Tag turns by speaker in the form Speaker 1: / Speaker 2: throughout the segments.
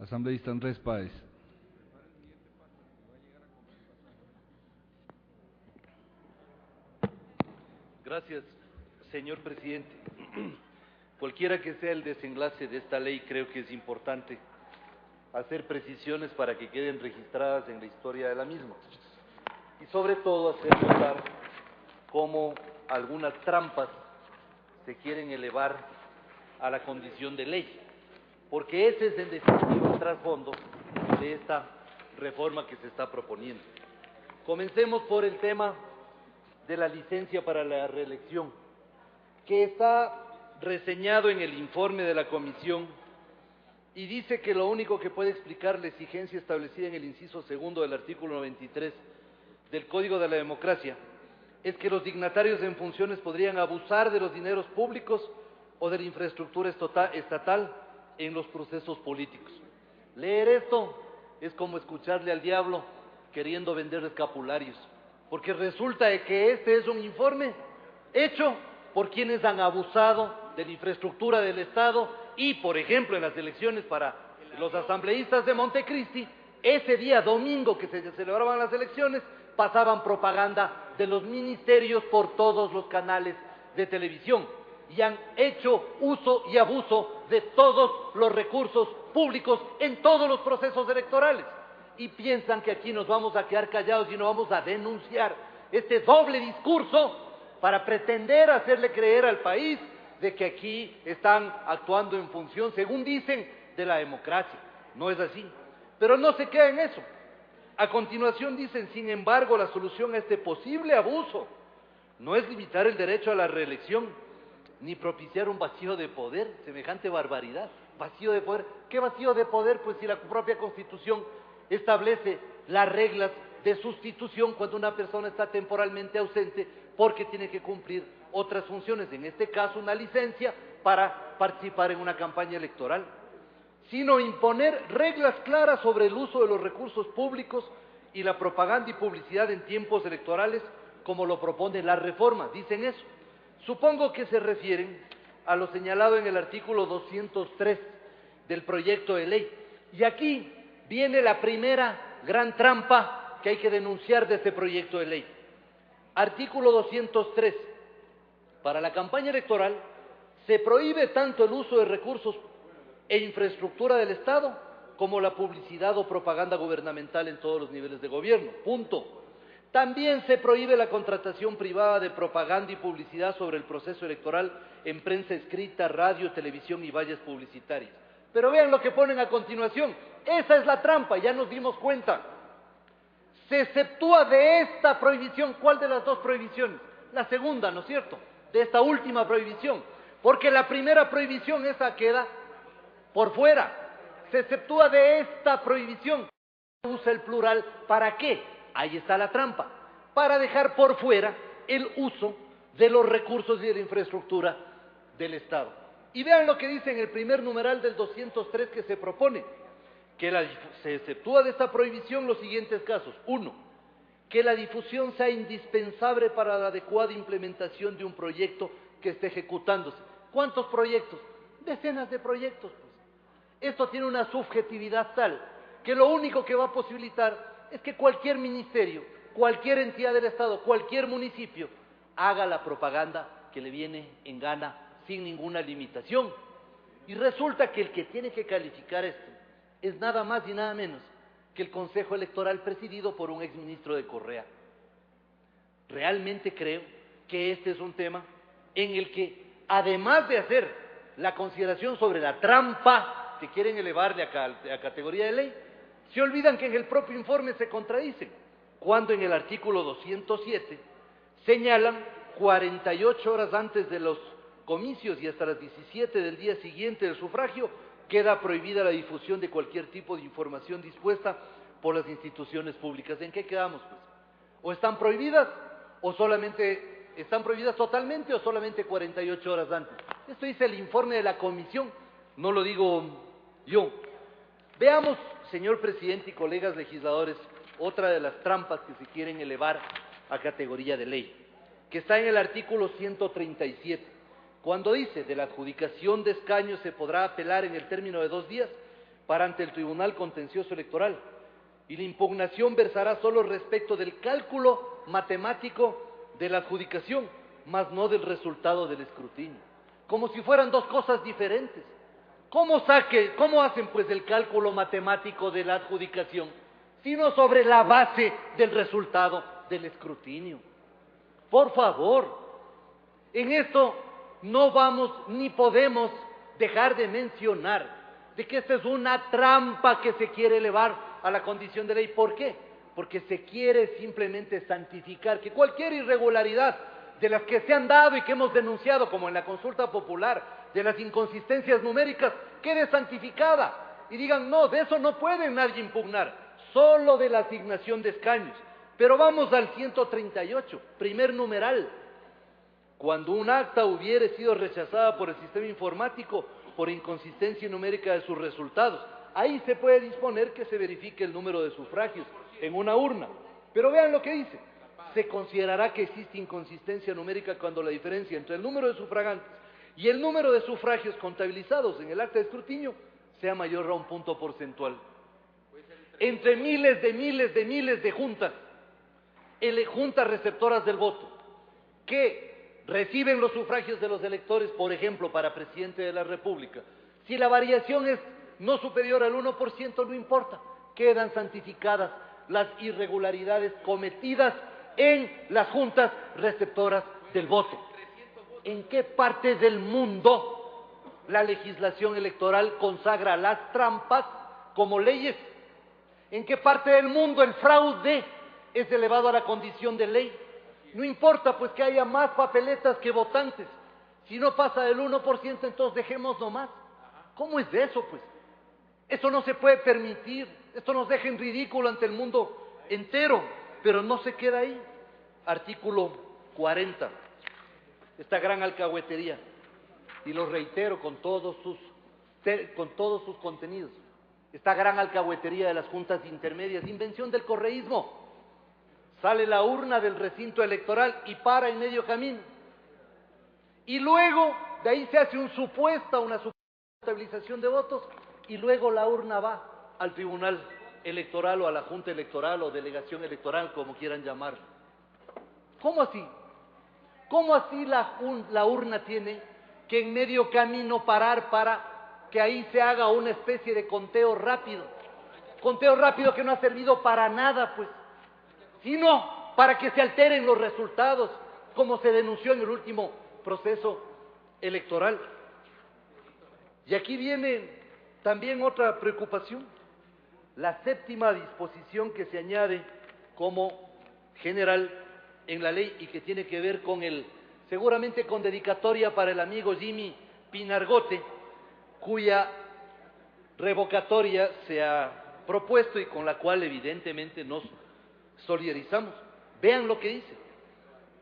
Speaker 1: Asambleísta Andrés Páez.
Speaker 2: Gracias, señor presidente. Cualquiera que sea el desenlace de esta ley, creo que es importante hacer precisiones para que queden registradas en la historia de la misma. Y sobre todo hacer notar cómo algunas trampas se quieren elevar a la condición de ley, porque ese es en definitiva el trasfondo de esta reforma que se está proponiendo. Comencemos por el tema de la licencia para la reelección, que está reseñado en el informe de la comisión y dice que lo único que puede explicar la exigencia establecida en el inciso segundo del artículo 93 del Código de la Democracia es que los dignatarios en funciones podrían abusar de los dineros públicos o de la infraestructura estatal en los procesos políticos. Leer esto es como escucharle al diablo queriendo vender escapularios, porque resulta de que este es un informe hecho por quienes han abusado de la infraestructura del Estado y, por ejemplo, en las elecciones para los asambleístas de Montecristi, ese día domingo que se celebraban las elecciones, pasaban propaganda de los ministerios por todos los canales de televisión y han hecho uso y abuso de todos los recursos públicos en todos los procesos electorales. Y piensan que aquí nos vamos a quedar callados y no vamos a denunciar este doble discurso para pretender hacerle creer al país de que aquí están actuando en función, según dicen, de la democracia. No es así. Pero no se queda en eso. A continuación dicen, sin embargo, la solución a este posible abuso no es limitar el derecho a la reelección, ni propiciar un vacío de poder, semejante barbaridad. Vacío de poder. ¿Qué vacío de poder? Pues si la propia Constitución establece las reglas de sustitución cuando una persona está temporalmente ausente porque tiene que cumplir otras funciones, en este caso una licencia para participar en una campaña electoral, sino imponer reglas claras sobre el uso de los recursos públicos y la propaganda y publicidad en tiempos electorales, como lo propone la reforma. Dicen eso. Supongo que se refieren a lo señalado en el artículo 203 del proyecto de ley. Y aquí viene la primera gran trampa que hay que denunciar de este proyecto de ley. Artículo 203. Para la campaña electoral se prohíbe tanto el uso de recursos e infraestructura del Estado como la publicidad o propaganda gubernamental en todos los niveles de gobierno. Punto. También se prohíbe la contratación privada de propaganda y publicidad sobre el proceso electoral en prensa escrita, radio, televisión y vallas publicitarias. Pero vean lo que ponen a continuación. Esa es la trampa, ya nos dimos cuenta. Se exceptúa de esta prohibición. ¿Cuál de las dos prohibiciones? La segunda, ¿no es cierto? De esta última prohibición. Porque la primera prohibición, esa queda por fuera. Se exceptúa de esta prohibición. Usa el plural. ¿Para qué? Ahí está la trampa. Para dejar por fuera el uso de los recursos y de la infraestructura del Estado. Y vean lo que dice en el primer numeral del 203 que se propone, que se exceptúa de esta prohibición los siguientes casos. 1. Que la difusión sea indispensable para la adecuada implementación de un proyecto que esté ejecutándose. ¿Cuántos proyectos? Decenas de proyectos. Pues. Esto tiene una subjetividad tal que lo único que va a posibilitar es que cualquier ministerio, cualquier entidad del Estado, cualquier municipio haga la propaganda que le viene en gana sin ninguna limitación. Y resulta que el que tiene que calificar esto es nada más y nada menos que el Consejo Electoral presidido por un exministro de Correa. Realmente creo que este es un tema en el que, además de hacer la consideración sobre la trampa que quieren elevarle a categoría de ley, se olvidan que en el propio informe se contradicen, cuando en el artículo 207 señalan 48 horas antes de los comicios y hasta las 17 del día siguiente del sufragio, queda prohibida la difusión de cualquier tipo de información dispuesta por las instituciones públicas. ¿En qué quedamos, pues? ¿O están prohibidas o solamente están prohibidas totalmente o solamente 48 horas antes? Esto dice el informe de la comisión, no lo digo yo. Veamos, señor presidente y colegas legisladores, otra de las trampas que se quieren elevar a categoría de ley, que está en el artículo 137, cuando dice: de la adjudicación de escaños se podrá apelar en el término de 2 días para ante el Tribunal Contencioso Electoral, y la impugnación versará solo respecto del cálculo matemático de la adjudicación, mas no del resultado del escrutinio, como si fueran dos cosas diferentes. ¿Cómo hacen pues el cálculo matemático de la adjudicación, sino sobre la base del resultado del escrutinio? Por favor, en esto no vamos ni podemos dejar de mencionar de que esta es una trampa que se quiere elevar a la condición de ley. ¿Por qué? Porque se quiere simplemente santificar que cualquier irregularidad de las que se han dado y que hemos denunciado, como en la consulta popular, de las inconsistencias numéricas, quede santificada y digan, no, de eso no puede nadie impugnar, solo de la asignación de escaños. Pero vamos al 138, primer numeral. Cuando un acta hubiere sido rechazada por el sistema informático por inconsistencia numérica de sus resultados, ahí se puede disponer que se verifique el número de sufragios en una urna. Pero vean lo que dice: se considerará que existe inconsistencia numérica cuando la diferencia entre el número de sufragantes y el número de sufragios contabilizados en el acta de escrutinio sea mayor a un punto porcentual. Entre miles de juntas, juntas receptoras del voto, que reciben los sufragios de los electores, por ejemplo, para presidente de la República, si la variación es no superior al 1%, no importa, quedan santificadas las irregularidades cometidas en las juntas receptoras del voto. ¿En qué parte del mundo la legislación electoral consagra las trampas como leyes? ¿En qué parte del mundo el fraude es elevado a la condición de ley? No importa pues que haya más papeletas que votantes. Si no pasa del 1%, entonces dejemos nomás. ¿Cómo es de eso pues? Eso no se puede permitir. Esto nos deja en ridículo ante el mundo entero, pero no se queda ahí. Artículo 40. Esta gran alcahuetería, y lo reitero con todos sus contenidos, esta gran alcahuetería de las juntas intermedias, invención del correísmo. Sale la urna del recinto electoral y para en medio camino. Y luego, de ahí se hace una supuesta contabilización de votos, y luego la urna va al tribunal electoral o a la junta electoral o delegación electoral, como quieran llamarlo. ¿Cómo así? ¿Cómo así la urna tiene que en medio camino parar para que ahí se haga una especie de conteo rápido? Conteo rápido que no ha servido para nada, pues, sino para que se alteren los resultados, como se denunció en el último proceso electoral. Y aquí viene también otra preocupación, la séptima disposición que se añade como general en la ley y que tiene que ver con seguramente con dedicatoria para el amigo Jimmy Pinargote, cuya revocatoria se ha propuesto y con la cual evidentemente nos solidarizamos. Vean lo que dice: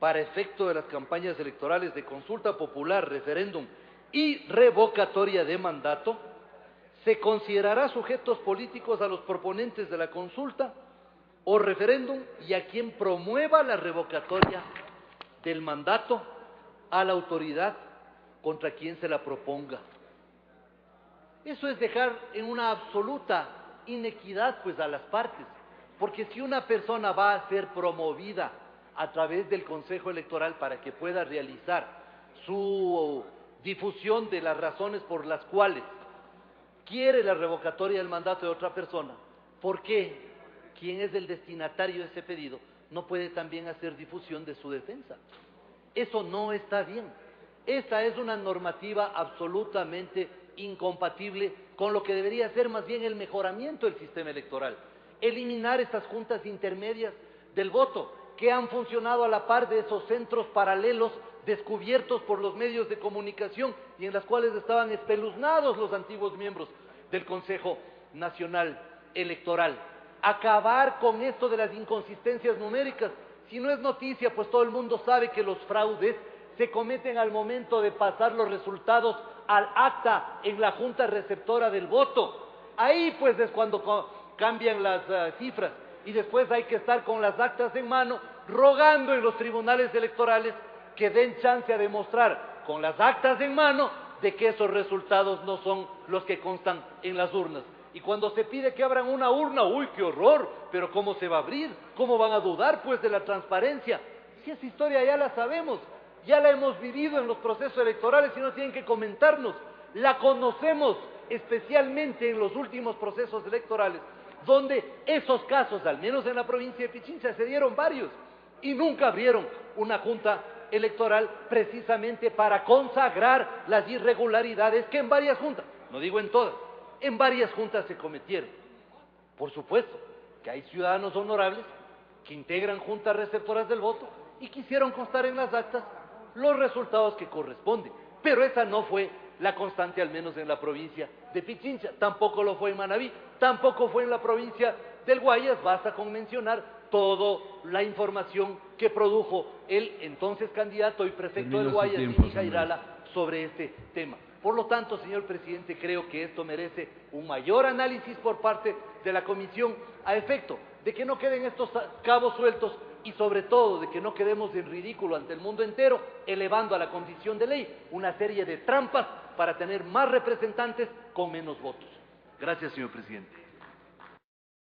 Speaker 2: para efecto de las campañas electorales de consulta popular, referéndum y revocatoria de mandato, se considerará sujetos políticos a los proponentes de la consulta o referéndum y a quien promueva la revocatoria del mandato, a la autoridad contra quien se la proponga. Eso es dejar en una absoluta inequidad pues a las partes, porque si una persona va a ser promovida a través del Consejo Electoral para que pueda realizar su difusión de las razones por las cuales quiere la revocatoria del mandato de otra persona, ¿por qué quien es el destinatario de ese pedido no puede también hacer difusión de su defensa? Eso no está bien. Esta es una normativa absolutamente incompatible con lo que debería ser más bien el mejoramiento del sistema electoral. Eliminar estas juntas intermedias del voto que han funcionado a la par de esos centros paralelos descubiertos por los medios de comunicación y en las cuales estaban espeluznados los antiguos miembros del Consejo Nacional Electoral. Acabar con esto de las inconsistencias numéricas. Si no es noticia, pues todo el mundo sabe que los fraudes se cometen al momento de pasar los resultados al acta en la junta receptora del voto. Ahí pues es cuando cambian las cifras y después hay que estar con las actas en mano rogando en los tribunales electorales que den chance a demostrar con las actas en mano de que esos resultados no son los que constan en las urnas. Y cuando se pide que abran una urna, ¡uy, qué horror! Pero ¿cómo se va a abrir? ¿Cómo van a dudar, pues, de la transparencia? Si esa historia ya la sabemos, ya la hemos vivido en los procesos electorales y no tienen que comentarnos. La conocemos especialmente en los últimos procesos electorales, donde esos casos, al menos en la provincia de Pichincha, se dieron varios y nunca abrieron una junta electoral precisamente para consagrar las irregularidades que en varias juntas, no digo en todas, en varias juntas se cometieron. Por supuesto que hay ciudadanos honorables que integran juntas receptoras del voto y quisieron constar en las actas los resultados que corresponden, pero esa no fue la constante, al menos en la provincia de Pichincha, tampoco lo fue en Manabí, tampoco fue en la provincia del Guayas. Basta con mencionar toda la información que produjo el entonces candidato y prefecto del Guayas, Mimi Jairala, sobre este tema. Por lo tanto, señor presidente, creo que esto merece un mayor análisis por parte de la comisión, a efecto de que no queden estos cabos sueltos y sobre todo de que no quedemos en ridículo ante el mundo entero, elevando a la condición de ley una serie de trampas para tener más representantes con menos votos. Gracias, señor presidente.